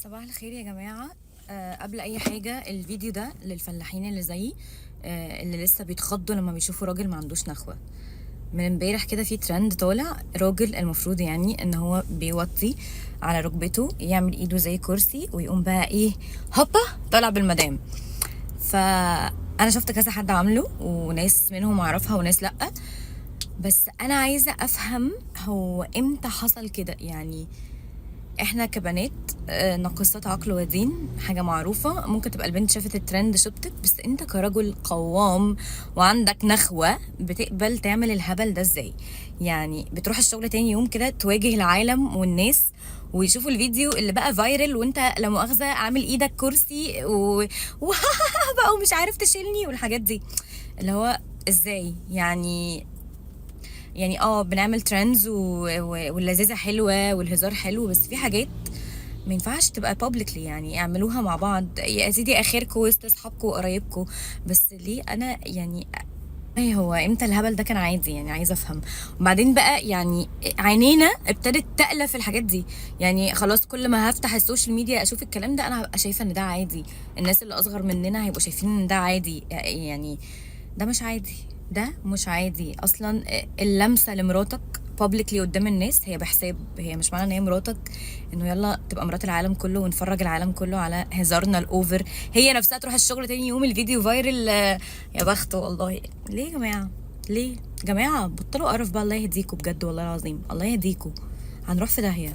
صباح الخير يا جماعة. قبل أي حاجة الفيديو ده للفلاحين اللي زيي، اللي لسه بيتخضوا لما بيشوفوا راجل ما عندوش نخوة. من امبارح كده في ترند طالع، راجل المفروض يعني ان هو بيوطي على ركبته، يعمل ايده زي كرسي ويقوم بقى ايه، هوبا طالع بالمدام. فأنا شفت كذا حد عامله، وناس منهم اعرفها وناس لأ. بس أنا عايزة أفهم هو امتى حصل كده يعني. احنا كبنات ناقصات عقل ودين، حاجة معروفة. ممكن تبقى البنت شافت الترند شبتت، بس انت كرجل قوام وعندك نخوة بتقبل تعمل الهبل ده ازاي؟ يعني بتروح الشغل تاني يوم كده تواجه العالم والناس ويشوفوا الفيديو اللي بقى فايرل، وانت لا مؤاخذة عامل ايدك كرسي و... بقى ومش عارف تشيلني والحاجات دي، اللي هو ازاي يعني؟ يعني بنعمل ترندز واللذاذه حلوه والهزار حلو، بس في حاجات ما ينفعش تبقى publicly، يعني اعملوها مع بعض يا سيدي اخركم وسط اصحابكم وقرايبكم. بس ليه انا يعني؟ اي هو امتى الهبل ده كان عادي؟ يعني عايزه افهم. وبعدين بقى يعني عينينا ابتدت تقلف الحاجات دي، يعني خلاص كل ما هفتح السوشيال ميديا اشوف الكلام ده انا هبقى شايفه ان ده عادي. الناس اللي اصغر مننا هيبقوا شايفين ان ده عادي يعني. ده مش عادي، ده مش عادي اصلا. اللمسه لمراتك publicly قدام الناس هي بحساب، هي مش معنى ان هي مراتك انه يلا تبقى مرات العالم كله ونفرج العالم كله على هزارنا الاوفر. هي نفسها تروح الشغل تاني يوم الفيديو فايرل. يا بخته والله. ليه يا جماعه؟ ليه يا جماعه؟ بطلوا قرف بقى، الله يهديكوا بجد والله العظيم، الله يهديكوا. هنروح في داهيه.